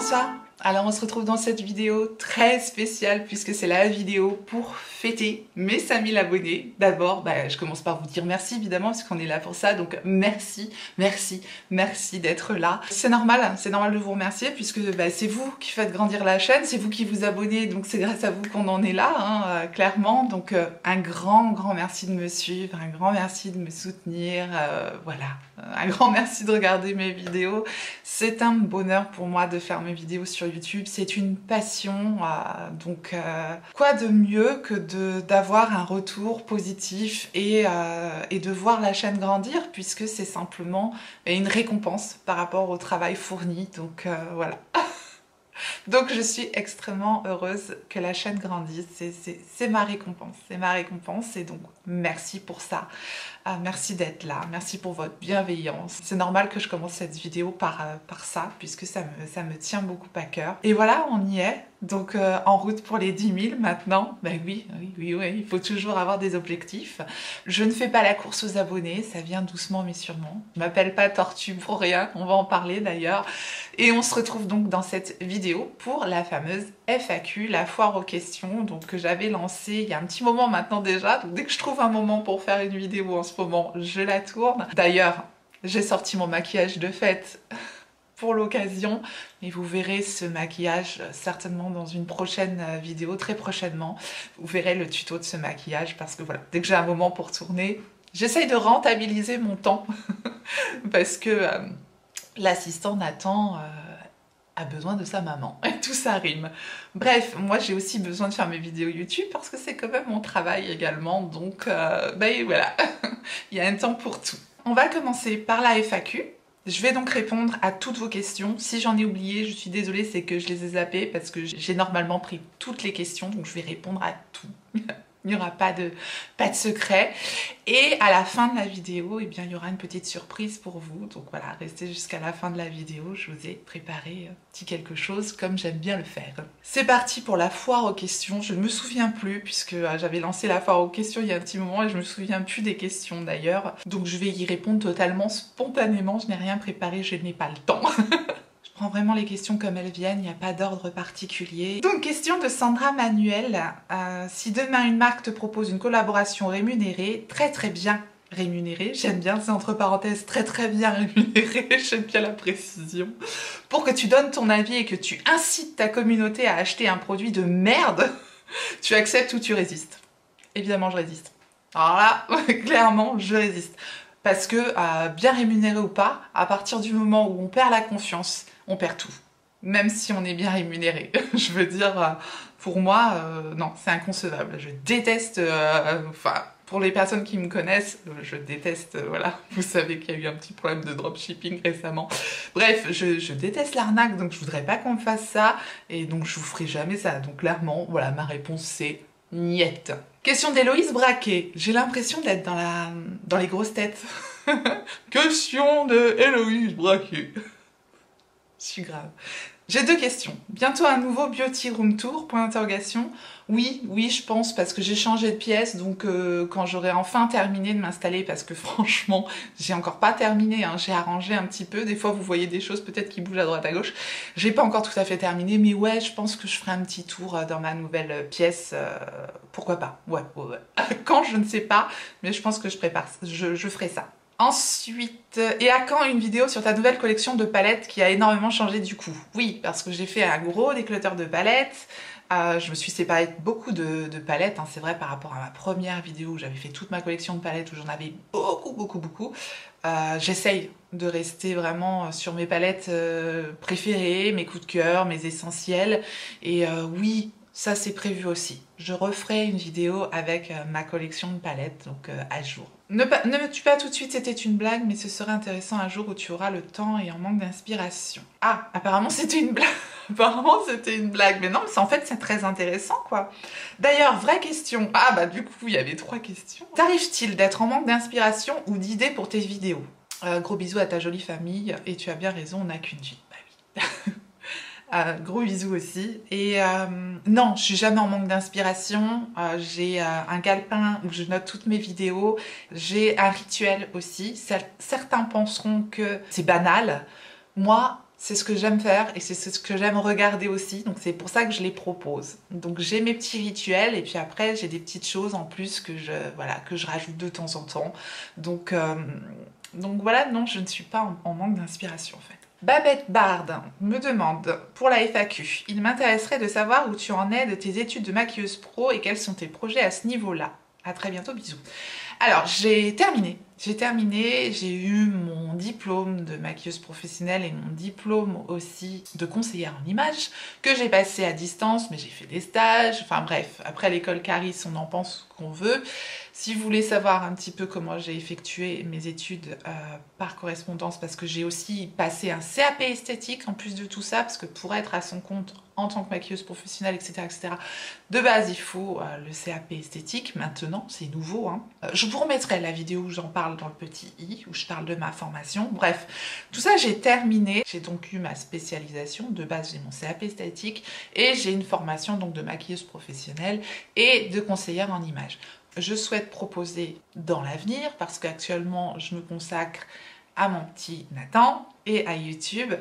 Bonsoir. Alors on se retrouve dans cette vidéo très spéciale puisque c'est la vidéo pour fêter mes 5000 abonnés. D'abord, je commence par vous dire merci évidemment parce qu'on est là pour ça, donc merci d'être là. C'est normal de vous remercier puisque c'est vous qui faites grandir la chaîne, c'est vous qui vous abonnez, donc c'est grâce à vous qu'on en est là, clairement. Donc un grand merci de me suivre, un grand merci de me soutenir, voilà. Un grand merci de regarder mes vidéos. C'est un bonheur pour moi de faire mes vidéos sur YouTube. C'est une passion. Donc, quoi de mieux que d'avoir un retour positif et de voir la chaîne grandir puisque c'est simplement une récompense par rapport au travail fourni. Donc, voilà. Donc je suis extrêmement heureuse que la chaîne grandisse, c'est ma récompense, et donc merci pour ça, merci d'être là, merci pour votre bienveillance. C'est normal que je commence cette vidéo par ça, puisque ça me tient beaucoup à cœur. Et voilà, on y est, donc en route pour les 10 000 maintenant. Oui, il faut toujours avoir des objectifs. Je ne fais pas la course aux abonnés, ça vient doucement mais sûrement. Je m'appelle pas Tortue pour rien, on va en parler d'ailleurs. Et on se retrouve donc dans cette vidéo pour la fameuse FAQ, la foire aux questions, donc que j'avais lancée il y a un petit moment maintenant déjà. Donc dès que je trouve un moment pour faire une vidéo en ce moment, je la tourne. D'ailleurs, j'ai sorti mon maquillage de fête pour l'occasion, et vous verrez ce maquillage certainement dans une prochaine vidéo, très prochainement. Vous verrez le tuto de ce maquillage parce que voilà, dès que j'ai un moment pour tourner, j'essaye de rentabiliser mon temps parce que l'assistant Nathan a besoin de sa maman, et tout ça rime. Bref, moi j'ai aussi besoin de faire mes vidéos YouTube parce que c'est quand même mon travail également, donc voilà, il y a un temps pour tout. On va commencer par la FAQ. Je vais donc répondre à toutes vos questions. Si j'en ai oublié, je suis désolée, c'est que je les ai zappées parce que j'ai normalement pris toutes les questions, donc je vais répondre à tout. Il n'y aura pas de secret. Et à la fin de la vidéo, il y aura une petite surprise pour vous. Donc voilà, restez jusqu'à la fin de la vidéo. Je vous ai préparé un petit quelque chose comme j'aime bien le faire. C'est parti pour la foire aux questions. Je ne me souviens plus puisque j'avais lancé la foire aux questions il y a un petit moment et je me souviens plus des questions d'ailleurs. Donc je vais y répondre totalement spontanément. Je n'ai rien préparé, je n'ai pas le temps. Je prends vraiment les questions comme elles viennent, il n'y a pas d'ordre particulier. Donc question de Sandra Manuel. Si demain une marque te propose une collaboration rémunérée, très bien rémunérée, j'aime bien, c'est entre parenthèses très bien rémunérée, j'aime bien la précision, pour que tu donnes ton avis et que tu incites ta communauté à acheter un produit de merde, tu acceptes ou tu résistes? Évidemment je résiste. Alors là, clairement je résiste. Parce que, bien rémunéré ou pas, à partir du moment où on perd la confiance, on perd tout. Même si on est bien rémunéré. Je veux dire, pour moi, non, c'est inconcevable. Je déteste, pour les personnes qui me connaissent, je déteste, voilà, vous savez qu'il y a eu un petit problème de dropshipping récemment. Bref, je déteste l'arnaque, donc je voudrais pas qu'on me fasse ça, et donc je vous ferai jamais ça. Donc clairement, voilà, ma réponse c'est niet. Question d'Héloïse Braquet. J'ai l'impression d'être dans les grosses têtes. Question de Héloïse Braquet. Je suis grave. J'ai deux questions. Bientôt un nouveau Beauty Room Tour, point d'interrogation. Oui, je pense, parce que j'ai changé de pièce, donc quand j'aurai enfin terminé de m'installer, parce que franchement, j'ai encore pas terminé, hein, j'ai arrangé un petit peu, des fois vous voyez des choses peut-être qui bougent à droite à gauche, j'ai pas encore tout à fait terminé, mais ouais, je pense que je ferai un petit tour dans ma nouvelle pièce, pourquoi pas, ouais. Quand, je ne sais pas, mais je pense que je ferai ça. Ensuite, et à quand une vidéo sur ta nouvelle collection de palettes qui a énormément changé du coup? Oui, parce que j'ai fait un gros déclutter de palettes, je me suis séparée de beaucoup de palettes, hein, c'est vrai par rapport à ma première vidéo où j'avais fait toute ma collection de palettes où j'en avais beaucoup. J'essaye de rester vraiment sur mes palettes préférées, mes coups de cœur, mes essentiels, et oui, ça c'est prévu aussi. Je referai une vidéo avec ma collection de palettes, donc à jour. Ne me tue pas tout de suite, c'était une blague, mais ce serait intéressant un jour où tu auras le temps et en manque d'inspiration. Ah, apparemment c'était une blague. Apparemment c'était une blague, mais non, mais en fait c'est très intéressant quoi. D'ailleurs, vraie question. Ah du coup il y avait 3 questions. T'arrive-t-il d'être en manque d'inspiration ou d'idées pour tes vidéos? Gros bisous à ta jolie famille, et tu as bien raison, on n'a qu'une vie. Bah oui. Gros bisous aussi. Et non, je suis jamais en manque d'inspiration. J'ai un calepin où je note toutes mes vidéos. J'ai un rituel aussi. Certains penseront que c'est banal. Moi, c'est ce que j'aime faire et c'est ce que j'aime regarder aussi, donc c'est pour ça que je les propose. Donc j'ai mes petits rituels et puis après j'ai des petites choses en plus que je rajoute de temps en temps. Donc voilà, non, je ne suis pas en manque d'inspiration en fait. Babette Bard me demande pour la FAQ, il m'intéresserait de savoir où tu en es de tes études de maquilleuse pro et quels sont tes projets à ce niveau-là. À très bientôt, bisous. Alors, j'ai terminé, j'ai eu mon diplôme de maquilleuse professionnelle et mon diplôme aussi de conseillère en images que j'ai passé à distance, mais j'ai fait des stages, enfin bref, après l'école Caris, on en pense ce qu'on veut. Si vous voulez savoir un petit peu comment j'ai effectué mes études par correspondance, parce que j'ai aussi passé un CAP esthétique en plus de tout ça, parce que pour être à son compte en tant que maquilleuse professionnelle, etc., de base, il faut le CAP esthétique. Maintenant, c'est nouveau, hein. Je vous remettrai la vidéo où j'en parle dans le petit i, où je parle de ma formation. Bref, tout ça, j'ai terminé. J'ai donc eu ma spécialisation. De base, j'ai mon CAP esthétique et j'ai une formation donc de maquilleuse professionnelle et de conseillère en images. Je souhaite proposer dans l'avenir, parce qu'actuellement, je me consacre à mon petit Nathan et à YouTube.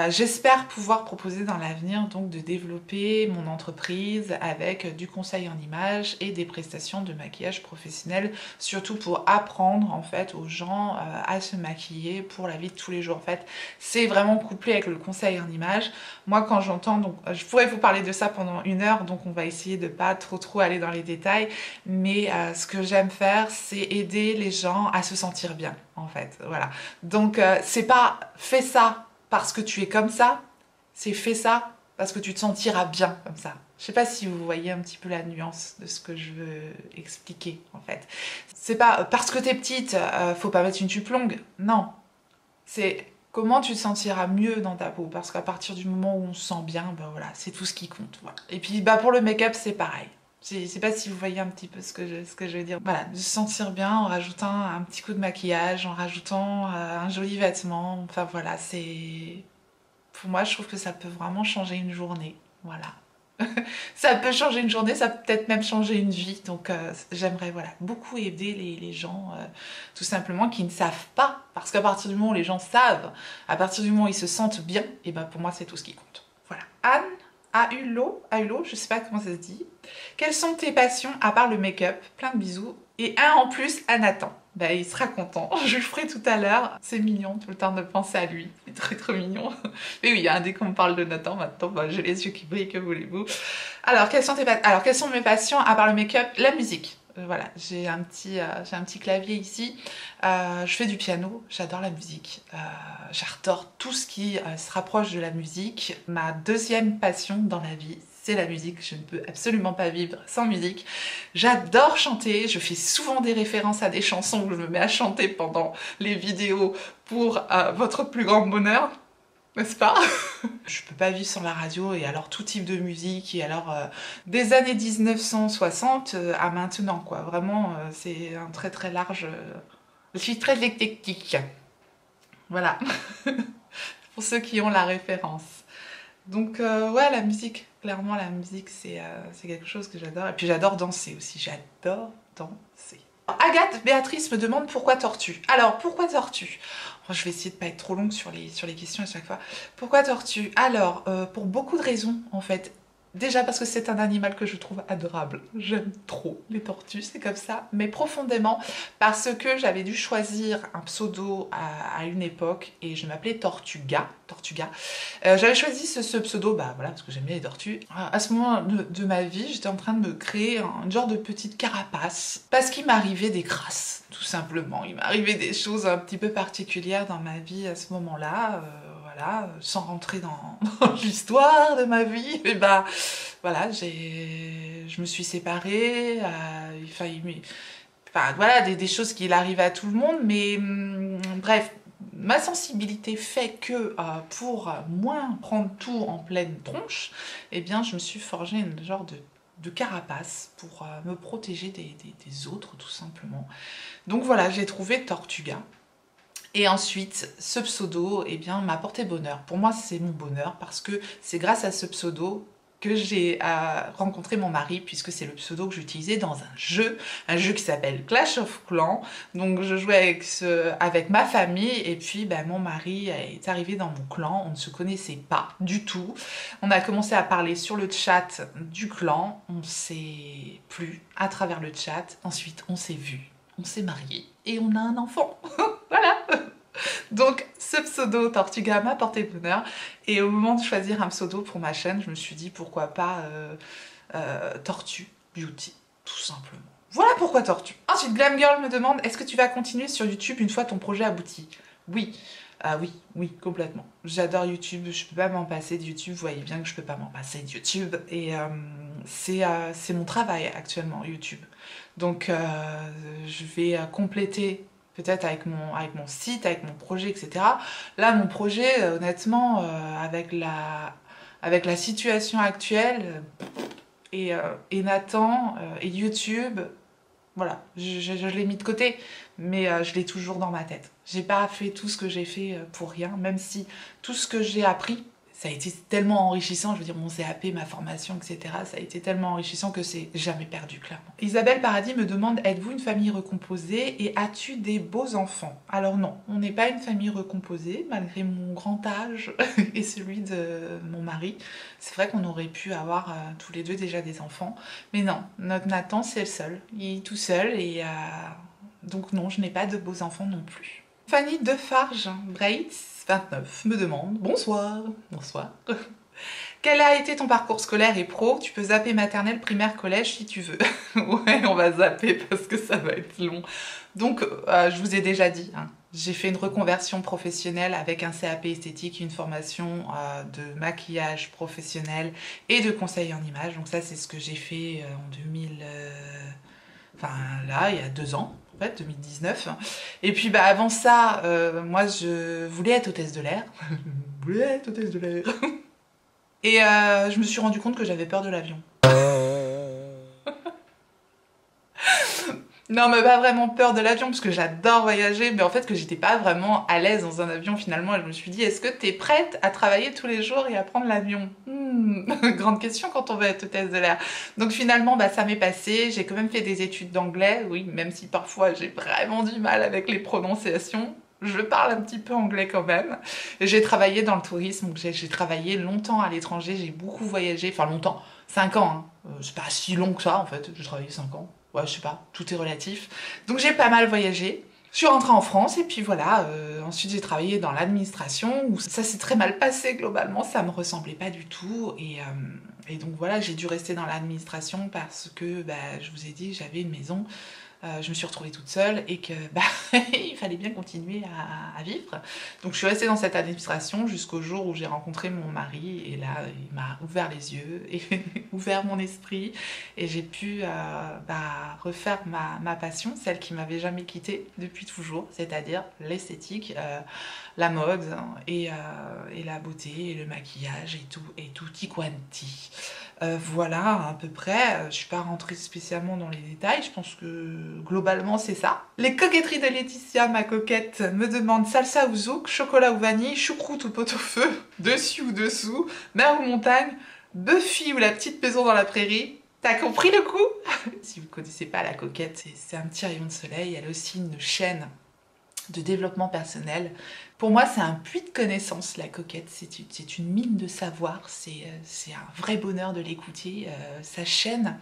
J'espère pouvoir proposer dans l'avenir donc de développer mon entreprise avec du conseil en images et des prestations de maquillage professionnel, surtout pour apprendre en fait aux gens à se maquiller pour la vie de tous les jours. En fait, c'est vraiment couplé avec le conseil en images. Moi, quand j'entends, donc je pourrais vous parler de ça pendant 1 heure, donc on va essayer de pas trop aller dans les détails, mais ce que j'aime faire, c'est aider les gens à se sentir bien, en fait. Voilà. Donc c'est pas fais ça parce que tu es comme ça, c'est fais ça parce que tu te sentiras bien comme ça. Je sais pas si vous voyez un petit peu la nuance de ce que je veux expliquer en fait. C'est pas parce que t'es petite, faut pas mettre une jupe longue. Non, c'est comment tu te sentiras mieux dans ta peau, parce qu'à partir du moment où on se sent bien, ben voilà, c'est tout ce qui compte. Voilà. Et puis bah pour le make-up c'est pareil. Je sais pas si vous voyez un petit peu ce que je veux dire. Voilà, de se sentir bien en rajoutant un petit coup de maquillage, en rajoutant un joli vêtement. Enfin voilà, c'est... Pour moi, je trouve que ça peut vraiment changer une journée. Voilà. Ça peut changer une journée, ça peut peut-être même changer une vie. Donc j'aimerais voilà, beaucoup aider les gens, tout simplement, qui ne savent pas. Parce qu'à partir du moment où les gens savent, à partir du moment où ils se sentent bien, et ben pour moi, c'est tout ce qui compte. Voilà. Anne Aulo, je sais pas comment ça se dit. Quelles sont tes passions à part le make-up? Plein de bisous. Et un en plus à Nathan. Bah, il sera content. Je le ferai tout à l'heure. C'est mignon tout le temps de penser à lui. C'est très mignon. Mais oui, dès qu'on me parle de Nathan maintenant, bah, j'ai les yeux qui brillent, que voulez-vous. Alors, quelles sont mes passions à part le make-up? La musique. Voilà, j'ai un petit clavier ici. Je fais du piano, j'adore la musique. J'adore tout ce qui se rapproche de la musique. Ma deuxième passion dans la vie, c'est la musique. Je ne peux absolument pas vivre sans musique. J'adore chanter. Je fais souvent des références à des chansons où je me mets à chanter pendant les vidéos pour votre plus grand bonheur. N'est-ce pas? Je peux pas vivre sans la radio, et alors tout type de musique, et alors des années 1960 à maintenant, quoi. Vraiment, c'est un très large... Je suis très éclectique. Voilà. Pour ceux qui ont la référence. Donc ouais, la musique, clairement la musique, c'est quelque chose que j'adore. Et puis j'adore danser aussi, j'adore danser. Agathe Béatrice me demande pourquoi tortue. Alors, pourquoi tortue? Je vais essayer de ne pas être trop longue sur les questions à chaque fois. Pourquoi tortue? Alors, pour beaucoup de raisons, en fait. Déjà parce que c'est un animal que je trouve adorable. J'aime trop les tortues, c'est comme ça. Mais profondément parce que j'avais dû choisir un pseudo à une époque et je m'appelais Tortuga. J'avais choisi ce pseudo, bah voilà, parce que j'aimais les tortues. À ce moment de ma vie, j'étais en train de me créer un genre de petite carapace parce qu'il m'arrivait des crasses, tout simplement. Il m'arrivait des choses un petit peu particulières dans ma vie à ce moment-là. Voilà, sans rentrer dans l'histoire de ma vie, et bah voilà, je me suis séparée, enfin voilà, des choses qui arrivent à tout le monde, mais bref, ma sensibilité fait que pour moins prendre tout en pleine tronche, eh bien je me suis forgé une genre de carapace pour me protéger des autres, tout simplement. Donc voilà, j'ai trouvé Tortuga. Et ensuite, ce pseudo, eh bien, m'a porté bonheur. Pour moi, c'est mon bonheur parce que c'est grâce à ce pseudo que j'ai rencontré mon mari, puisque c'est le pseudo que j'utilisais dans un jeu qui s'appelle Clash of Clans. Donc je jouais avec ma famille, et puis mon mari est arrivé dans mon clan. On ne se connaissait pas du tout. On a commencé à parler sur le chat du clan, on s'est plu à travers le chat, ensuite on s'est vu, on s'est marié et on a un enfant. Voilà. Donc ce pseudo Tortuga m'a porté bonheur, et au moment de choisir un pseudo pour ma chaîne, je me suis dit pourquoi pas Tortue Beauty, tout simplement. Voilà pourquoi Tortue. Ensuite, Glam Girl me demande, est-ce que tu vas continuer sur YouTube une fois ton projet abouti? Oui. Ah oui, oui, complètement. J'adore YouTube, je peux pas m'en passer de YouTube, vous voyez bien que je peux pas m'en passer de YouTube, et c'est mon travail actuellement, YouTube. Donc je vais compléter peut-être avec mon site, avec mon projet, etc. Là, mon projet, honnêtement, avec la situation actuelle, et Nathan, et YouTube, voilà, je l'ai mis de côté, mais je l'ai toujours dans ma tête. J'ai pas fait tout ce que j'ai fait pour rien, même si tout ce que j'ai appris, ça a été tellement enrichissant, je veux dire mon CAP, ma formation, etc. Ça a été tellement enrichissant que c'est jamais perdu, clairement. Isabelle Paradis me demande, êtes-vous une famille recomposée et as-tu des beaux enfants? Alors non, on n'est pas une famille recomposée, malgré mon grand âge et celui de mon mari. C'est vrai qu'on aurait pu avoir tous les deux déjà des enfants, mais non, notre Nathan c'est le seul, il est tout seul, et donc non, je n'ai pas de beaux enfants non plus. Fanny Defarge Braids 29 me demande, bonsoir, bonsoir. Quel a été ton parcours scolaire et pro? Tu peux zapper maternelle, primaire, collège si tu veux. Ouais, on va zapper parce que ça va être long. Donc, je vous ai déjà dit, hein, j'ai fait une reconversion professionnelle avec un CAP esthétique, une formation de maquillage professionnel et de conseil en images. Donc ça, c'est ce que j'ai fait en 2000... Enfin, là, il y a 2 ans. En fait, 2019. Et puis avant ça, moi je voulais être hôtesse de l'air. Je voulais être hôtesse de l'air. Et je me suis rendu compte que j'avais peur de l'avion. Non, mais pas vraiment peur de l'avion, parce que j'adore voyager, mais en fait que j'étais pas vraiment à l'aise dans un avion finalement, et je me suis dit, est-ce que t'es prête à travailler tous les jours et à prendre l'avion? Grande question quand on veut être hôtesse de l'air. Donc finalement, ça m'est passé, j'ai quand même fait des études d'anglais, oui, même si parfois j'ai vraiment du mal avec les prononciations. Je parle un petit peu anglais quand même. J'ai travaillé dans le tourisme, donc j'ai travaillé longtemps à l'étranger, j'ai beaucoup voyagé, enfin longtemps, 5 ans, hein. C'est pas si long que ça en fait, j'ai travaillé 5 ans. Ouais, je sais pas, tout est relatif. Donc j'ai pas mal voyagé. Je suis rentrée en France et puis voilà, ensuite j'ai travaillé dans l'administration où ça s'est très mal passé globalement, ça me ressemblait pas du tout, et donc voilà, j'ai dû rester dans l'administration parce que je vous ai dit, j'avais une maison, je me suis retrouvée toute seule et que il fallait bien continuer à vivre. Donc je suis restée dans cette administration jusqu'au jour où j'ai rencontré mon mari, et là il m'a ouvert les yeux et ouvert mon esprit, et j'ai pu refaire ma passion, celle qui m'avait jamais quittée depuis toujours, c'est-à-dire l'esthétique, la mode, et la beauté et le maquillage et tutti quanti. Voilà à peu près, je suis pas rentrée spécialement dans les détails, je pense que globalement c'est ça. Les coquetteries de Laetitia, ma coquette, me demande salsa ou zouk, chocolat ou vanille, choucroute ou pot-au-feu, dessus ou dessous, mer ou montagne, Buffy ou la petite maison dans la prairie. T'as compris le coup? Si vous connaissez pas la coquette, c'est un petit rayon de soleil, elle a aussi une chaîne de développement personnel. Pour moi, c'est un puits de connaissances, la coquette. C'est une mine de savoir. C'est un vrai bonheur de l'écouter. Sa chaîne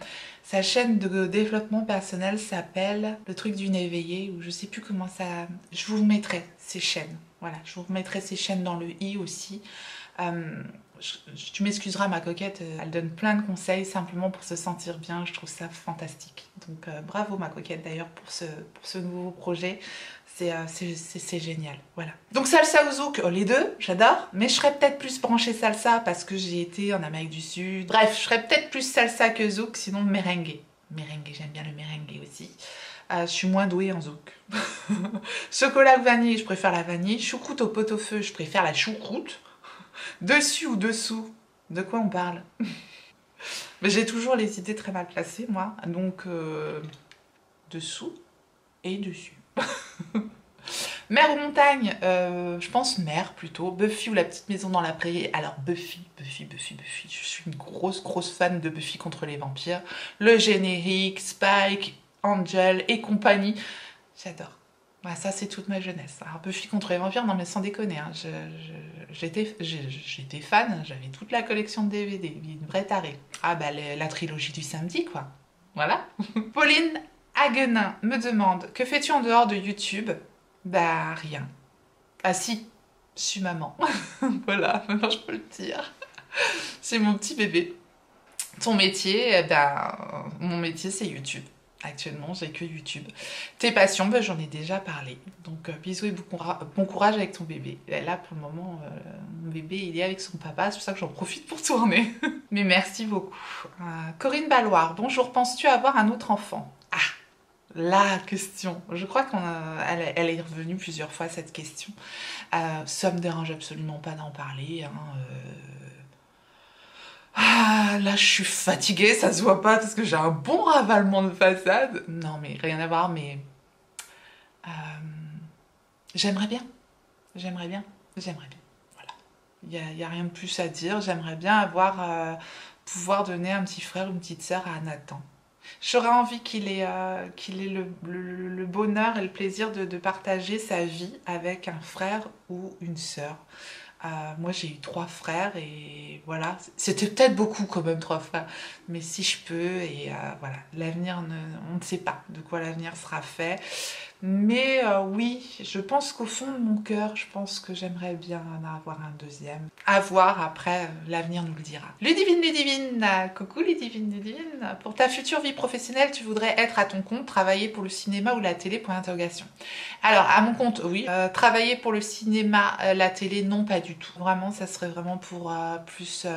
de développement personnel s'appelle Le truc d'une éveillée, ou je sais plus comment ça... Je vous mettrai ses chaînes. Voilà, je vous remettrai ses chaînes dans le i aussi. Tu m'excuseras, ma coquette, elle donne plein de conseils simplement pour se sentir bien. Je trouve ça fantastique. Donc bravo, ma coquette, d'ailleurs, pour ce nouveau projet. C'est génial, voilà. Donc salsa ou zouk, les deux, j'adore, mais je serais peut-être plus branchée salsa parce que j'ai été en Amérique du Sud. Bref, je serais peut-être plus salsa que zouk, sinon merengue. Merengue, j'aime bien le merengue aussi. Je suis moins douée en zouk. Chocolat ou vanille, je préfère la vanille. Choucroute au pot-au-feu, je préfère la choucroute. Dessus ou dessous, de quoi on parle? Mais j'ai toujours les idées très mal placées, moi, donc dessous et dessus. Mer ou montagne, je pense mer plutôt. Buffy ou la petite maison dans la prairie. Alors Buffy. Je suis une grosse fan de Buffy contre les vampires. Le générique, Spike, Angel et compagnie. J'adore. Bah, ça, c'est toute ma jeunesse. Alors, Buffy contre les vampires, non mais sans déconner, hein, j'étais fan, j'avais toute la collection de DVD, une vraie tarée. Ah bah la trilogie du samedi, quoi. Voilà. Pauline Haguenin me demande, que fais-tu en dehors de YouTube? Bah rien. Ah si, je suis maman. Voilà, maintenant je peux le dire. C'est mon petit bébé. Ton métier, mon métier c'est YouTube. Actuellement, j'ai que YouTube. Tes passions, j'en ai déjà parlé. Donc, bisous et bon courage avec ton bébé. Et là, pour le moment, mon bébé, il est avec son papa. C'est pour ça que j'en profite pour tourner. Mais merci beaucoup. Corinne Balloire, bonjour. Penses-tu avoir un autre enfant? Ah, la question. Je crois elle est revenue plusieurs fois, cette question. Ça me dérange absolument pas d'en parler. Hein, Ah, là, je suis fatiguée, ça se voit pas parce que j'ai un bon ravalement de façade. Non, mais rien à voir, mais euh, j'aimerais bien. Voilà. Il y a rien de plus à dire. J'aimerais bien pouvoir donner un petit frère ou une petite sœur à Nathan. J'aurais envie qu'il ait le bonheur et le plaisir de partager sa vie avec un frère ou une sœur. Moi j'ai eu 3 frères et voilà, c'était peut-être beaucoup quand même 3 frères, mais si je peux et voilà, l'avenir, on ne sait pas de quoi l'avenir sera fait, mais oui, je pense qu'au fond de mon cœur, je pense que j'aimerais bien en avoir un deuxième. À voir après, l'avenir nous le dira. Ludivine, coucou Ludivine, pour ta future vie professionnelle, tu voudrais être à ton compte, travailler pour le cinéma ou la télé, point d'interrogation. Alors, à mon compte, oui. Travailler pour le cinéma, la télé, non, pas du tout. Vraiment, ça serait vraiment pour plus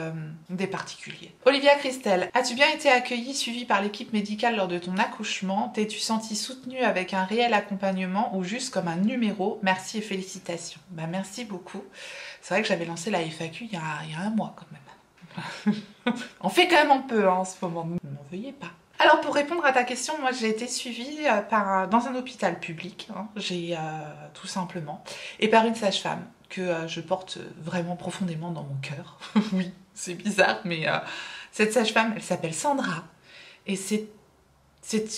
des particuliers. Olivia Christelle, as-tu bien été accueillie, suivie par l'équipe médicale lors de ton accouchement? T'es-tu sentie soutenue avec un réel accompagnement ou juste comme un numéro? Merci et félicitations. Bah, merci beaucoup. C'est vrai que j'avais lancé la FAQ il y a un mois quand même. On fait quand même un peu hein, en ce moment, ne m'en veuillez pas. Alors pour répondre à ta question, moi j'ai été suivie dans un hôpital public, hein, tout simplement, et par une sage-femme que je porte vraiment profondément dans mon cœur. Oui, c'est bizarre, mais cette sage-femme, elle s'appelle Sandra, et c'est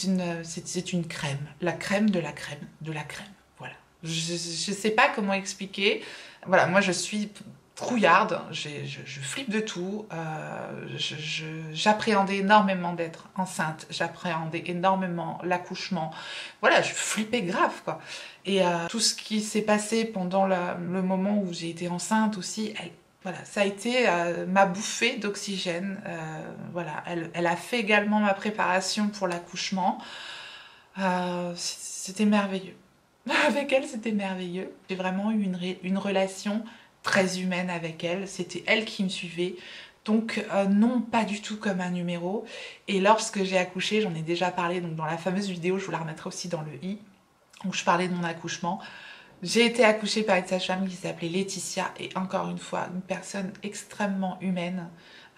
une crème, la crème de la crème de la crème. Voilà. Je ne sais pas comment expliquer. Voilà, moi je suis trouillarde, je flippe de tout, j'appréhendais énormément d'être enceinte, j'appréhendais énormément l'accouchement, voilà, je flippais grave quoi. Et tout ce qui s'est passé pendant le moment où j'ai été enceinte aussi, voilà, ça a été ma bouffée d'oxygène, voilà, elle a fait également ma préparation pour l'accouchement, c'était merveilleux. Avec elle, c'était merveilleux. J'ai vraiment eu une relation très humaine avec elle, c'était elle qui me suivait, donc non pas du tout comme un numéro. Et lorsque j'ai accouché, j'en ai déjà parlé donc dans la fameuse vidéo, je vous la remettrai aussi dans le i, où je parlais de mon accouchement. J'ai été accouchée par une sage-femme qui s'appelait Laetitia, et encore une fois une personne extrêmement humaine,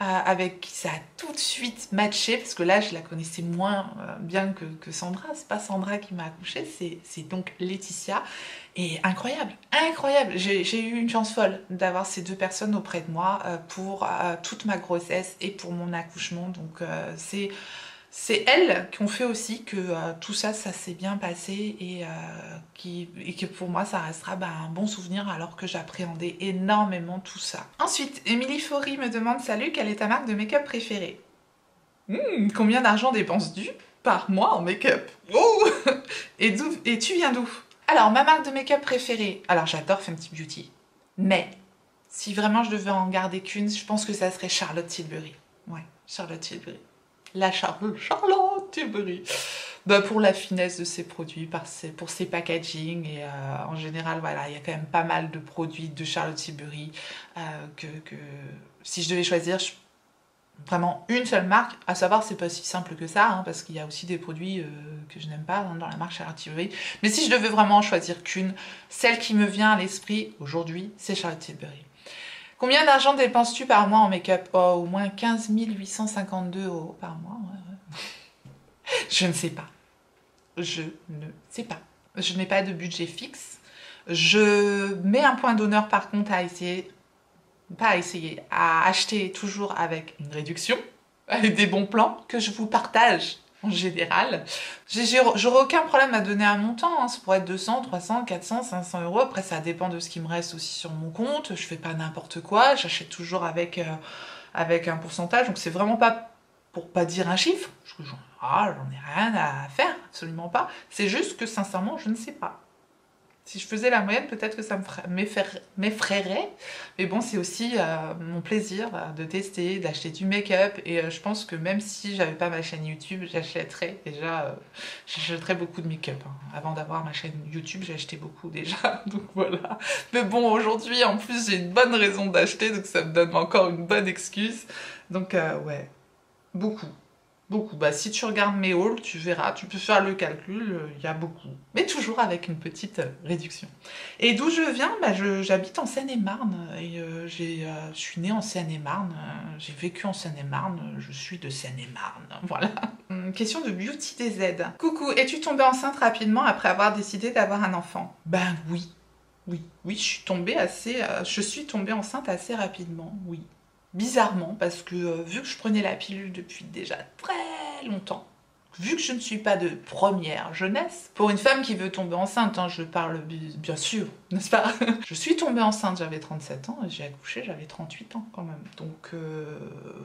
avec qui ça a tout de suite matché, parce que là je la connaissais moins bien que Sandra, c'est pas Sandra qui m'a accouchée, c'est donc Laetitia, et incroyable, incroyable, j'ai eu une chance folle d'avoir ces 2 personnes auprès de moi pour toute ma grossesse et pour mon accouchement, donc c'est elles qui ont fait aussi que tout ça, ça s'est bien passé et que pour moi, ça restera un bon souvenir alors que j'appréhendais énormément tout ça. Ensuite, Émilie Faury me demande « Salut, quelle est ta marque de make-up préférée ?» Combien d'argent dépenses-tu par mois en make-up? Oh et tu viens d'où? Alors, ma marque de make-up préférée, alors j'adore Fenty Beauty, mais si vraiment je devais en garder qu'une, je pense que ça serait Charlotte Tilbury. Ouais, Charlotte Tilbury. La Charlotte Tilbury, pour la finesse de ses produits, pour ses packaging et en général voilà, il y a quand même pas mal de produits de Charlotte Tilbury que si je devais choisir vraiment une seule marque, à savoir c'est pas si simple que ça hein, parce qu'il y a aussi des produits que je n'aime pas hein, dans la marque Charlotte Tilbury, mais si je devais vraiment choisir qu'une, celle qui me vient à l'esprit aujourd'hui c'est Charlotte Tilbury. Combien d'argent dépenses-tu par mois en make-up? Oh, au moins 15 852 € par mois. Je ne sais pas. Je ne sais pas. Je n'ai pas de budget fixe. Je mets un point d'honneur par contre à essayer, pas à essayer, à acheter toujours avec une réduction, avec des bons plans que je vous partage en général. J'aurais aucun problème à donner un montant, hein. Ça pourrait être 200, 300, 400, 500 euros. Après, ça dépend de ce qui me reste aussi sur mon compte. Je fais pas n'importe quoi, j'achète toujours avec un pourcentage. Donc c'est vraiment pas pour pas dire un chiffre. J'en ai rien à faire, absolument pas. C'est juste que sincèrement, je ne sais pas. Si je faisais la moyenne, peut-être que ça m'effraierait. Mais bon, c'est aussi mon plaisir de tester, d'acheter du make-up. Et je pense que même si j'avais pas ma chaîne YouTube, j'achèterais déjà... j'achèterais beaucoup de make-up. Hein. Avant d'avoir ma chaîne YouTube, j'ai acheté beaucoup déjà. Donc voilà. Mais bon, aujourd'hui, en plus, j'ai une bonne raison d'acheter. Donc ça me donne encore une bonne excuse. Donc ouais, beaucoup. Beaucoup. Bah, si tu regardes mes hauls, tu verras, tu peux faire le calcul, il y a beaucoup. Mais toujours avec une petite réduction. Et d'où je viens, bah, j'habite en Seine-et-Marne. Et je suis née en Seine-et-Marne, j'ai vécu en Seine-et-Marne, je suis de Seine-et-Marne. Voilà. Question de Beauty DZ. Coucou, es-tu tombée enceinte rapidement après avoir décidé d'avoir un enfant? Ben oui. Oui, je suis tombée enceinte assez rapidement, oui. Bizarrement, parce que vu que je prenais la pilule depuis déjà très longtemps, vu que je ne suis pas de première jeunesse, pour une femme qui veut tomber enceinte, hein, je parle bien sûr, n'est-ce pas? Je suis tombée enceinte, j'avais 37 ans, et j'ai accouché, j'avais 38 ans quand même. Donc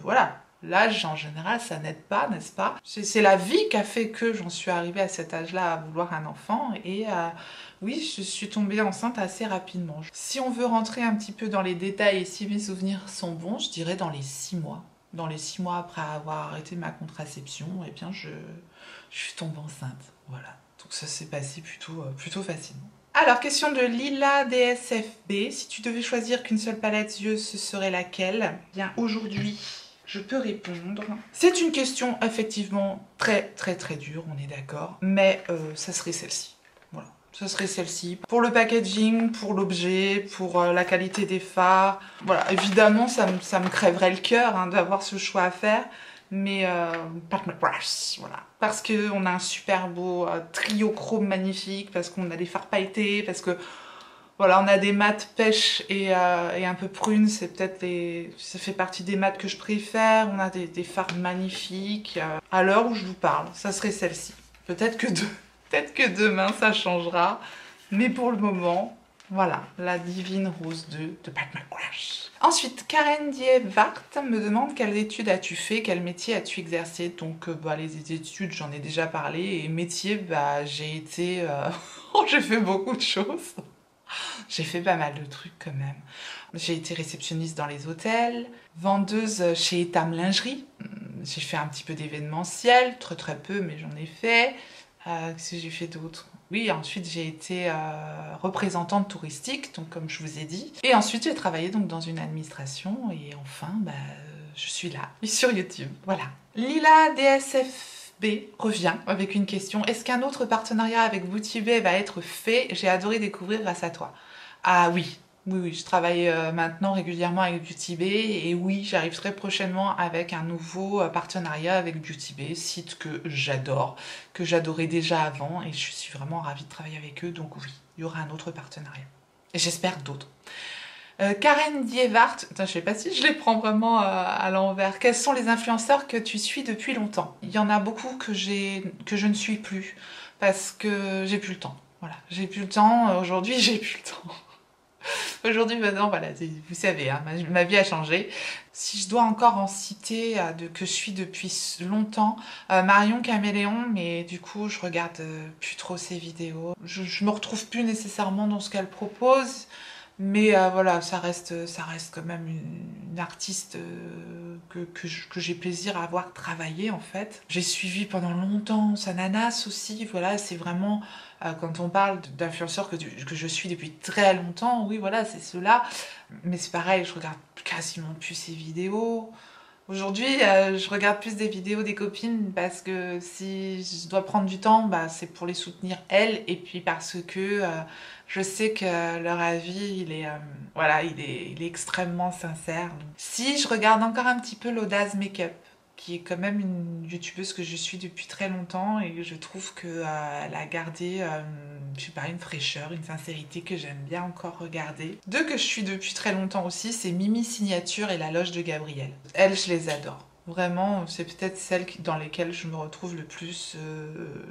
voilà, l'âge en général, ça n'aide pas, n'est-ce pas? C'est la vie qui a fait que j'en suis arrivée à cet âge-là à vouloir un enfant, et oui, je suis tombée enceinte assez rapidement. Si on veut rentrer un petit peu dans les détails et si mes souvenirs sont bons, je dirais dans les 6 mois. Dans les 6 mois après avoir arrêté ma contraception, eh bien je suis tombée enceinte. Voilà. Donc ça s'est passé plutôt facilement. Alors, question de Lila DSFB. Si tu devais choisir qu'une seule palette yeux, ce serait laquelle? Eh bien, aujourd'hui, je peux répondre. C'est une question effectivement très dure, on est d'accord. Mais ça serait celle-ci. Voilà. Ce serait celle-ci. Pour le packaging, pour l'objet, pour la qualité des fards. Voilà, évidemment, ça me crèverait le cœur hein, d'avoir ce choix à faire. Mais Pat McGrath, voilà. Parce qu'on a un super beau trio chrome magnifique, parce qu'on a des fards pailletés, parce que voilà, on a des mats pêche et un peu prune, ça fait partie des mats que je préfère. On a des fards magnifiques. À l'heure où je vous parle, ça serait celle-ci. Peut-être que demain ça changera, mais pour le moment, voilà, la Divine Rose 2 de Pat McGrath. Ensuite, Karen Dievart me demande quelles études as-tu fait, quel métier as-tu exercé. Donc, les études, j'en ai déjà parlé, et métier, j'ai été... j'ai fait beaucoup de choses. J'ai fait pas mal de trucs quand même. J'ai été réceptionniste dans les hôtels, vendeuse chez Etam Lingerie. J'ai fait un petit peu d'événementiel, très peu, mais j'en ai fait. Qu'est-ce que j'ai fait d'autre? Oui, ensuite j'ai été représentante touristique, donc comme je vous ai dit. Et ensuite j'ai travaillé donc dans une administration et enfin je suis là, sur YouTube, voilà. Lila DSFB revient avec une question. Est-ce qu'un autre partenariat avec Boutibé va être fait? J'ai adoré découvrir grâce à toi. Ah oui. Oui, je travaille maintenant régulièrement avec Beauty Bay et oui, j'arrive très prochainement avec un nouveau partenariat avec Beauty Bay, site que j'adore, que j'adorais déjà avant et je suis vraiment ravie de travailler avec eux, donc oui, il y aura un autre partenariat. Et j'espère d'autres. Karen Dievart, je sais pas si je les prends vraiment à l'envers. Quels sont les influenceurs que tu suis depuis longtemps? Il y en a beaucoup que je ne suis plus parce que j'ai plus le temps. Voilà, j'ai plus le temps. Aujourd'hui, j'ai plus le temps. Aujourd'hui, maintenant, voilà, vous savez, hein, ma vie a changé. Si je dois encore en citer que je suis depuis longtemps, Marion Caméléon, mais du coup, je regarde plus trop ses vidéos. Je me retrouve plus nécessairement dans ce qu'elle propose, mais voilà, ça reste quand même une artiste que j'ai plaisir à avoir travaillé en fait. J'ai suivi pendant longtemps Sananas aussi, voilà, c'est vraiment... quand on parle d'influenceurs que je suis depuis très longtemps, oui voilà, c'est ceux-là. Mais c'est pareil, je regarde quasiment plus ces vidéos. Aujourd'hui, je regarde plus des vidéos des copines parce que si je dois prendre du temps, c'est pour les soutenir elles et puis parce que je sais que leur avis, il est extrêmement sincère. Donc, si je regarde encore un petit peu l'Audace Makeup, qui est quand même une youtubeuse que je suis depuis très longtemps et je trouve qu'elle a gardé je sais pas, une fraîcheur, une sincérité que j'aime bien encore regarder. Deux que je suis depuis très longtemps aussi, c'est Mimi Signature et La Loge de Gabriel. Elles, je les adore. Vraiment, c'est peut-être celles dans lesquelles je me retrouve le plus.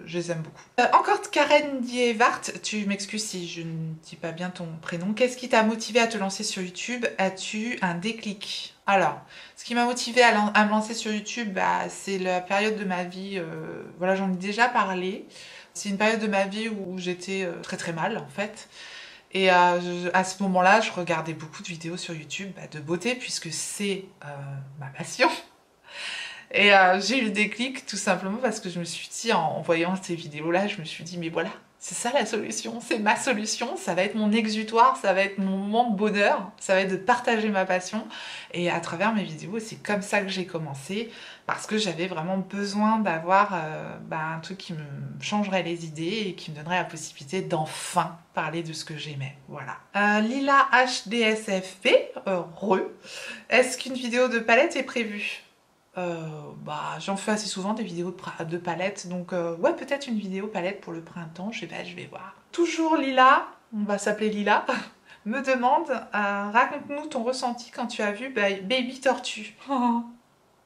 Je les aime beaucoup. Encore Karen Dievart, tu m'excuses si je ne dis pas bien ton prénom. Qu'est-ce qui t'a motivé à te lancer sur YouTube? As-tu un déclic? Alors, ce qui m'a motivé à me lancer sur YouTube, c'est la période de ma vie, voilà, j'en ai déjà parlé. C'est une période de ma vie où j'étais très très mal en fait. Et à ce moment-là, je regardais beaucoup de vidéos sur YouTube de beauté puisque c'est ma passion. Et j'ai eu le déclic tout simplement parce que je me suis dit, en voyant ces vidéos-là, je me suis dit, mais voilà, c'est ça la solution, c'est ma solution, ça va être mon exutoire, ça va être mon moment de bonheur, ça va être de partager ma passion. Et à travers mes vidéos, c'est comme ça que j'ai commencé, parce que j'avais vraiment besoin d'avoir un truc qui me changerait les idées et qui me donnerait la possibilité d'enfin parler de ce que j'aimais. Voilà. Lila HDSFP, est-ce qu'une vidéo de palette est prévue? J'en fais assez souvent des vidéos de palette, donc ouais, peut-être une vidéo palette pour le printemps, je sais pas, je vais voir. Toujours Lila, on va s'appeler Lila, me demande, raconte-nous ton ressenti quand tu as vu Baby Tortue.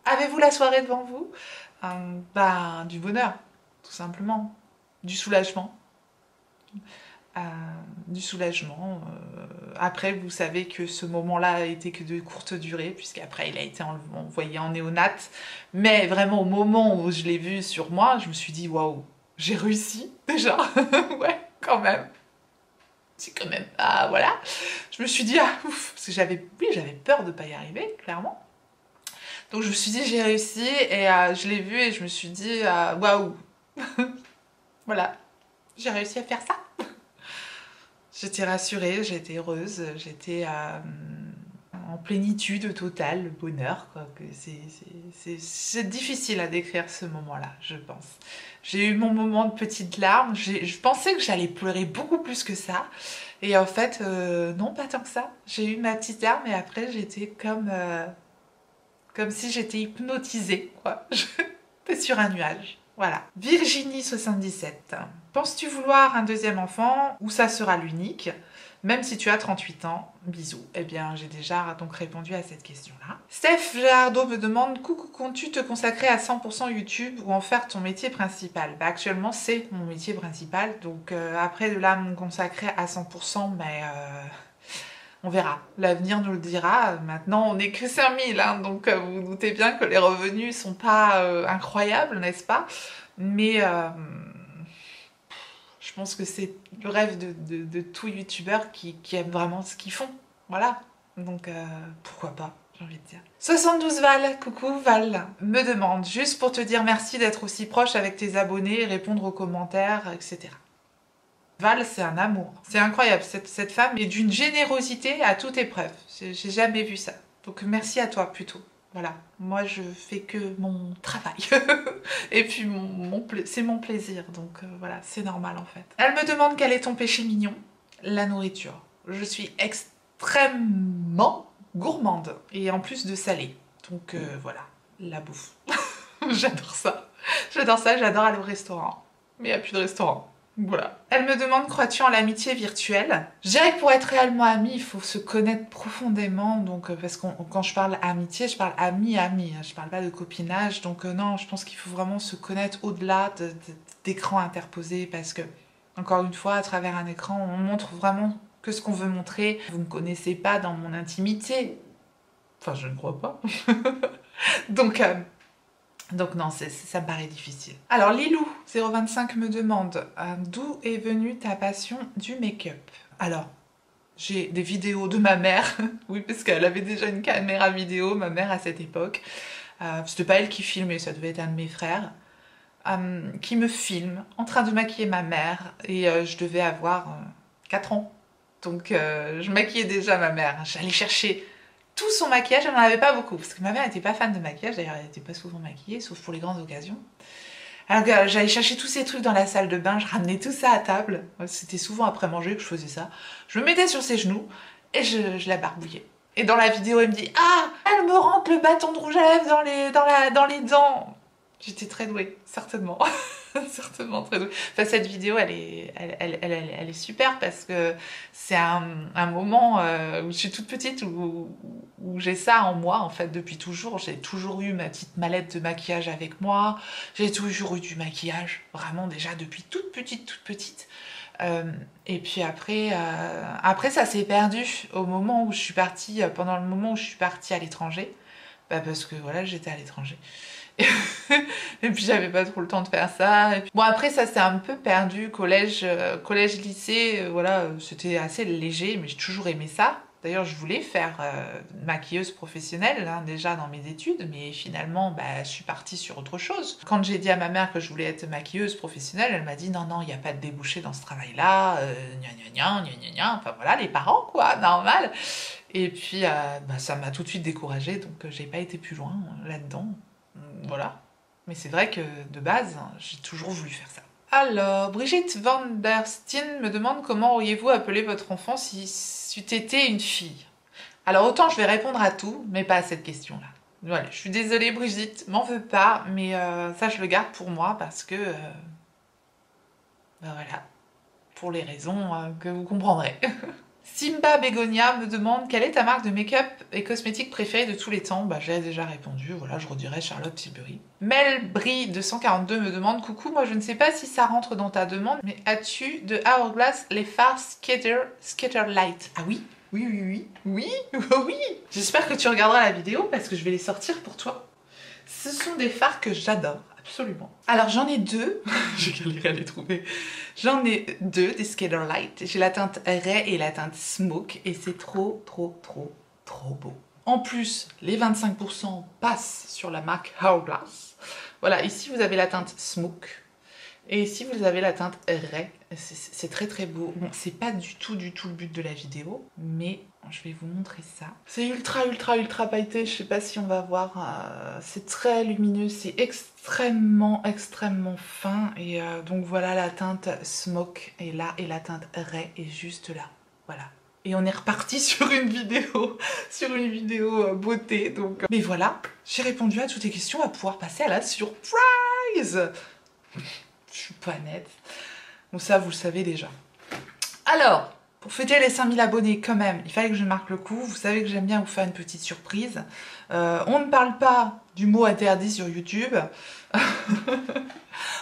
Avez-vous la soirée devant vous? Du bonheur, tout simplement, du soulagement. Du soulagement. Après, vous savez que ce moment-là a été que de courte durée, puisqu'après il a été envoyé en néonate. Mais vraiment, au moment où je l'ai vu sur moi, je me suis dit, waouh, j'ai réussi déjà. Ouais, quand même. C'est quand même. Voilà. Je me suis dit, ouf, parce que j'avais peur de ne pas y arriver, clairement. Donc je me suis dit, j'ai réussi, et je l'ai vu, et je me suis dit, waouh. Voilà, j'ai réussi à faire ça. J'étais rassurée, j'étais heureuse, j'étais en plénitude totale, le bonheur. C'est difficile à décrire ce moment-là, je pense. J'ai eu mon moment de petites larmes, je pensais que j'allais pleurer beaucoup plus que ça. Et en fait, non, pas tant que ça. J'ai eu ma petite larme et après j'étais comme si j'étais hypnotisée, quoi. J'étais sur un nuage. Voilà. Virginie77. Penses-tu vouloir un deuxième enfant ou ça sera l'unique? Même si tu as 38 ans, bisous. Eh bien, j'ai déjà donc répondu à cette question-là. Steph Gerardo me demande, coucou, comptes-tu te consacrer à 100% YouTube ou en faire ton métier principal? Actuellement, c'est mon métier principal. Donc après, de là, me consacrer à 100%, mais... on verra, l'avenir nous le dira. Maintenant, on n'est que 5000, hein, donc vous vous doutez bien que les revenus sont pas incroyables, n'est-ce pas? Mais je pense que c'est le rêve de tout youtubeur qui aime vraiment ce qu'ils font. Voilà, donc pourquoi pas, j'ai envie de dire. 72 Val, coucou Val, me demande, juste pour te dire merci d'être aussi proche avec tes abonnés, répondre aux commentaires, etc. Val, c'est un amour. C'est incroyable, cette femme est d'une générosité à toute épreuve. J'ai jamais vu ça. Donc merci à toi plutôt. Voilà, moi je fais que mon travail. Et puis c'est mon plaisir, donc voilà, c'est normal en fait. Elle me demande quel est ton péché mignon? La nourriture. Je suis extrêmement gourmande et en plus de salé. Donc voilà, la bouffe. J'adore ça. J'adore ça, j'adore aller au restaurant. Mais il n'y a plus de restaurant. Voilà. Elle me demande, crois-tu en l'amitié virtuelle? Je dirais que pour être réellement ami, il faut se connaître profondément. Donc, parce que quand je parle amitié, je parle ami-ami. Je parle pas de copinage. Donc non, je pense qu'il faut vraiment se connaître au-delà d'écran interposé. Parce que, encore une fois, à travers un écran, on montre vraiment que ce qu'on veut montrer. Vous ne me connaissez pas dans mon intimité. Enfin, je ne crois pas. Donc non, ça me paraît difficile. Alors Lilou025 me demande d'où est venue ta passion du make-up? Alors, j'ai des vidéos de ma mère, oui parce qu'elle avait déjà une caméra vidéo, ma mère à cette époque. C'était pas elle qui filmait, ça devait être un de mes frères, qui me filme en train de maquiller ma mère et je devais avoir 4 ans. Donc je maquillais déjà ma mère, j'allais chercher tout son maquillage, elle n'en avait pas beaucoup, parce que ma mère n'était pas fan de maquillage, d'ailleurs elle n'était pas souvent maquillée, sauf pour les grandes occasions. Alors j'allais chercher tous ces trucs dans la salle de bain, je ramenais tout ça à table, c'était souvent après manger que je faisais ça. Je me mettais sur ses genoux et je la barbouillais. Et dans la vidéo elle me dit « Ah, elle me rentre le bâton de rouge à lèvres dans les dents !» J'étais très douée, certainement. Certainement très douée. Enfin, cette vidéo, elle est super parce que c'est un moment où je suis toute petite, où j'ai ça en moi, en fait, depuis toujours. J'ai toujours eu ma petite mallette de maquillage avec moi. J'ai toujours eu du maquillage, vraiment déjà depuis toute petite. Et puis après ça s'est perdu au moment où je suis partie, pendant le moment où je suis partie à l'étranger. Bah parce que voilà, j'étais à l'étranger. Et puis j'avais pas trop le temps de faire ça. Et puis... Bon après ça s'est un peu perdu, collège, lycée, voilà, c'était assez léger, mais j'ai toujours aimé ça. D'ailleurs je voulais faire maquilleuse professionnelle hein, déjà dans mes études, mais finalement bah, je suis partie sur autre chose. Quand j'ai dit à ma mère que je voulais être maquilleuse professionnelle, elle m'a dit non non, il n'y a pas de débouché dans ce travail-là, enfin voilà les parents quoi, normal. Et puis bah, ça m'a tout de suite découragée, donc j'ai pas été plus loin là-dedans. Voilà. Mais c'est vrai que de base, j'ai toujours voulu faire ça. Alors, Brigitte Van der Steen me demande comment auriez-vous appelé votre enfant si c'eût été une fille. Alors autant je vais répondre à tout, mais pas à cette question-là. Voilà, je suis désolée Brigitte, m'en veux pas, mais ça je le garde pour moi parce que... ben voilà, pour les raisons que vous comprendrez. Simba Begonia me demande quelle est ta marque de make-up et cosmétiques préférée de tous les temps. Bah j'ai déjà répondu, voilà, je redirai Charlotte Tilbury. Mel Brie 242 me demande coucou, moi je ne sais pas si ça rentre dans ta demande, mais as-tu de Hourglass les fards Skater Light? Ah oui, oui. J'espère que tu regarderas la vidéo parce que je vais les sortir pour toi. Ce sont des fards que j'adore. Absolument. Alors j'en ai deux, j'ai galéré à les trouver. J'en ai deux des Skater Light. J'ai la teinte Ray et la teinte Smoke et c'est trop beau. En plus, les 25% passent sur la marque Hourglass. Voilà, ici vous avez la teinte Smoke et ici vous avez la teinte Ray. C'est très beau. Bon, c'est pas du tout le but de la vidéo, mais je vais vous montrer ça. C'est ultra pailleté, je sais pas si on va voir. C'est très lumineux, c'est extrêmement fin. Et donc voilà, la teinte Smoke est là et la teinte Ray est juste là. Voilà. Et on est reparti sur une vidéo, beauté. Donc, mais voilà, j'ai répondu à toutes tes questions, on va pouvoir passer à la surprise. Je suis pas nette. Bon, ça, vous le savez déjà. Alors, pour fêter les 5000 abonnés quand même, il fallait que je marque le coup. Vous savez que j'aime bien vous faire une petite surprise. On ne parle pas du mot interdit sur YouTube.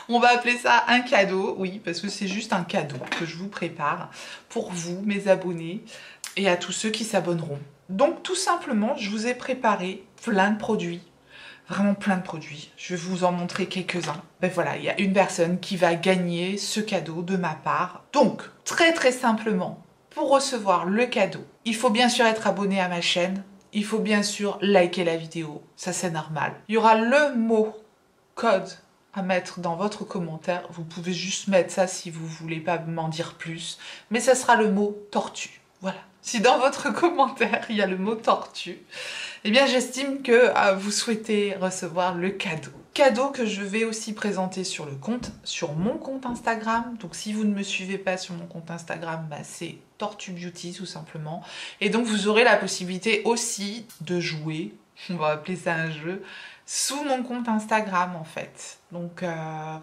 On va appeler ça un cadeau, oui, parce que c'est juste un cadeau que je vous prépare pour vous, mes abonnés, et à tous ceux qui s'abonneront. Donc, tout simplement, je vous ai préparé plein de produits. Vraiment plein de produits. Je vais vous en montrer quelques-uns. Ben voilà, il y a une personne qui va gagner ce cadeau de ma part. Donc, très simplement, pour recevoir le cadeau, il faut bien sûr être abonné à ma chaîne. Il faut bien sûr liker la vidéo. Ça, c'est normal. Il y aura le mot code à mettre dans votre commentaire. Vous pouvez juste mettre ça si vous voulez pas m'en dire plus. Mais ça sera le mot tortue. Voilà. Si dans votre commentaire, il y a le mot tortue, eh bien j'estime que vous souhaitez recevoir le cadeau. Cadeau que je vais aussi présenter sur mon compte Instagram. Donc si vous ne me suivez pas sur mon compte Instagram, bah, c'est Tortue Beauty tout simplement. Et donc vous aurez la possibilité aussi de jouer, on va appeler ça un jeu, sous mon compte Instagram en fait. Donc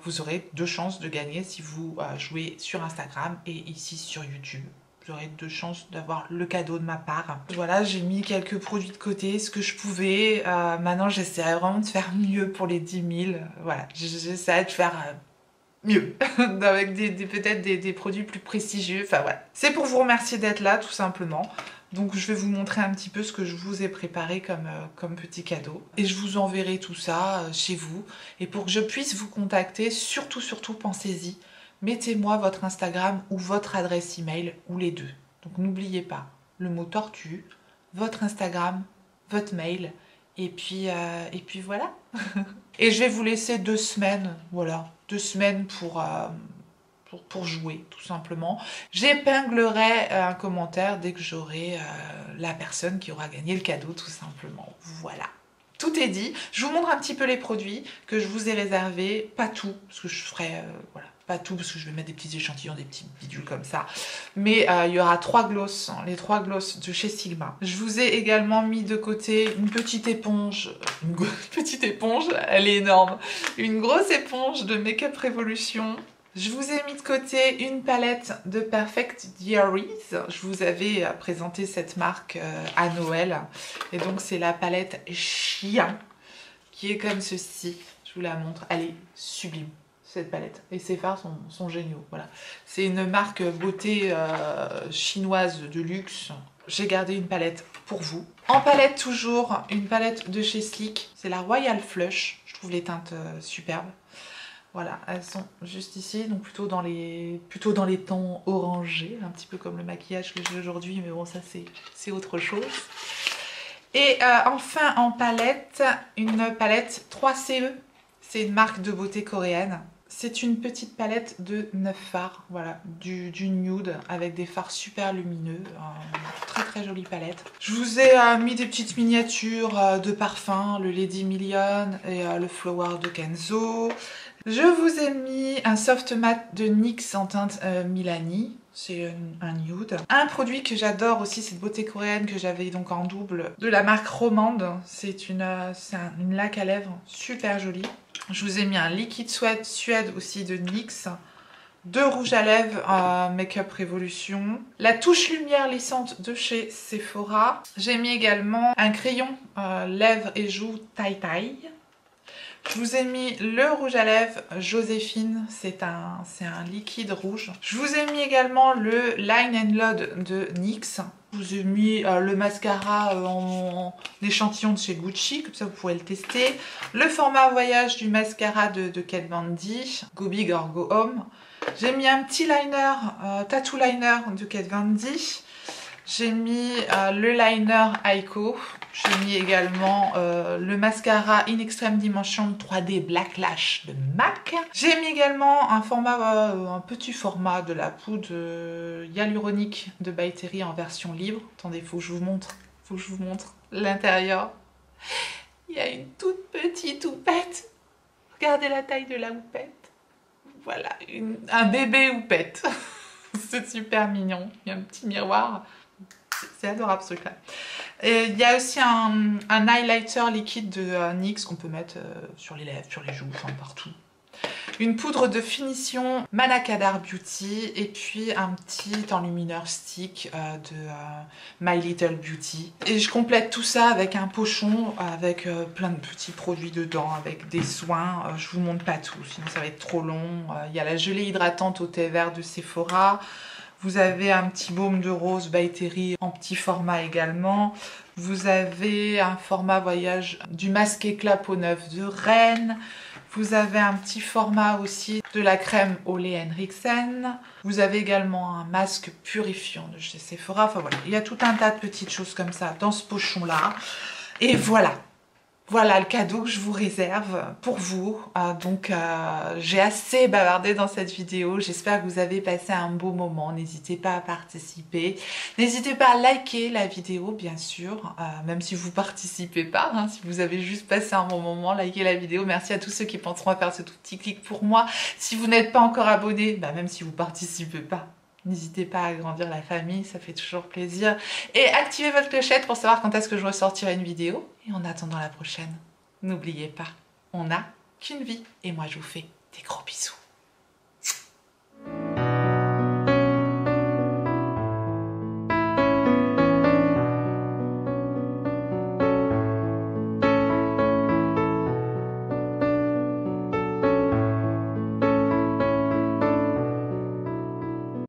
vous aurez 2 chances de gagner si vous jouez sur Instagram et ici sur YouTube. Vous aurez 2 chances d'avoir le cadeau de ma part. Voilà, j'ai mis quelques produits de côté, ce que je pouvais. Maintenant, j'essaierai vraiment de faire mieux pour les 10 000. Voilà, j'essaierai de faire mieux. Avec peut-être des produits plus prestigieux. Enfin, voilà. C'est pour vous remercier d'être là, tout simplement. Donc, je vais vous montrer un petit peu ce que je vous ai préparé comme petit cadeau. Et je vous enverrai tout ça chez vous. Et pour que je puisse vous contacter, surtout, pensez-y. Mettez-moi votre Instagram ou votre adresse email ou les deux. Donc n'oubliez pas le mot tortue, votre Instagram, votre mail et puis voilà. Et je vais vous laisser 2 semaines, voilà, 2 semaines pour jouer tout simplement. J'épinglerai un commentaire dès que j'aurai la personne qui aura gagné le cadeau tout simplement. Voilà. tout est dit. Je vous montre un petit peu les produits que je vous ai réservés, pas tout, parce que je ferai, voilà, pas tout, parce que je vais mettre des petits échantillons, des petits bidules comme ça. Mais il y aura 3 glosses, les 3 glosses de chez Sigma. Je vous ai également mis de côté une petite éponge, petite éponge, elle est énorme, une grosse éponge de Make Up Revolution. Je vous ai mis de côté une palette de Perfect Diaries. Je vous avais présenté cette marque à Noël. Et donc c'est la palette Chien qui est comme ceci. Je vous la montre. Elle est sublime cette palette. Et ses fards sont géniaux. Voilà. C'est une marque beauté chinoise de luxe. J'ai gardé une palette pour vous. En palette toujours, une palette de chez Sleek. C'est la Royal Flush. Je trouve les teintes superbes. Voilà, elles sont juste ici, donc plutôt dans les tons orangés, un petit peu comme le maquillage que j'ai aujourd'hui, mais bon, ça c'est autre chose. Et enfin en palette, une palette 3CE, c'est une marque de beauté coréenne. C'est une petite palette de 9 fards, voilà, du nude avec des fards super lumineux, très très jolie palette. Je vous ai mis des petites miniatures de parfums, le Lady Million et le Flower de Kenzo. Je vous ai mis un soft matte de NYX en teinte Milani, c'est un nude. Un produit que j'adore aussi, cette beauté coréenne que j'avais donc en double, de la marque Romande. C'est une laque à lèvres super jolie. Je vous ai mis un liquide suède aussi de NYX. 2 rouges à lèvres Make Up Revolution. La touche lumière lissante de chez Sephora. J'ai mis également un crayon lèvres et joues Tai Tai. Je vous ai mis le rouge à lèvres Joséphine, c'est un liquide rouge. Je vous ai mis également le Line and Load de NYX. Je vous ai mis le mascara en échantillon de chez Gucci, comme ça vous pourrez le tester. Le format voyage du mascara de Kat Von D, Go Big or Go Home. J'ai mis un petit liner, tattoo liner de Kat Von D. J'ai mis le liner Aiko. J'ai mis également le mascara In Extreme Dimension 3D Black Lash de MAC. J'ai mis également un petit format de la poudre hyaluronique de By Terry en version libre. Attendez, faut que je vous montre. Faut que je vous montre l'intérieur. Il y a une toute petite houppette. Regardez la taille de la houppette. Voilà, un bébé houppette. C'est super mignon. Il y a un petit miroir. C'est adorable ce truc-là. Il y a aussi un highlighter liquide de NYX qu'on peut mettre sur les lèvres, sur les joues, enfin partout. Une poudre de finition Manakadar Beauty et puis un petit enlumineur stick de My Little Beauty. Et je complète tout ça avec un pochon avec plein de petits produits dedans, avec des soins. Je vous montre pas tout, sinon ça va être trop long. Il y a la gelée hydratante au thé vert de Sephora. Vous avez un petit baume de rose By Terry en petit format également. Vous avez un format voyage du masque éclat peau neuve de Rennes. Vous avez un petit format aussi de la crème Ole Henriksen. Vous avez également un masque purifiant de chez Sephora. Enfin voilà, il y a tout un tas de petites choses comme ça dans ce pochon-là. Et voilà. Voilà le cadeau que je vous réserve pour vous. J'ai assez bavardé dans cette vidéo. J'espère que vous avez passé un beau moment. N'hésitez pas à participer. N'hésitez pas à liker la vidéo, bien sûr. Même si vous ne participez pas. Hein, si vous avez juste passé un bon moment, likez la vidéo. Merci à tous ceux qui penseront à faire ce tout petit clic pour moi. Si vous n'êtes pas encore abonné, même si vous ne participez pas, n'hésitez pas à agrandir la famille, ça fait toujours plaisir. Et activez votre clochette pour savoir quand est-ce que je ressortirai une vidéo. Et en attendant la prochaine, n'oubliez pas, on n'a qu'une vie. Et moi je vous fais des gros bisous.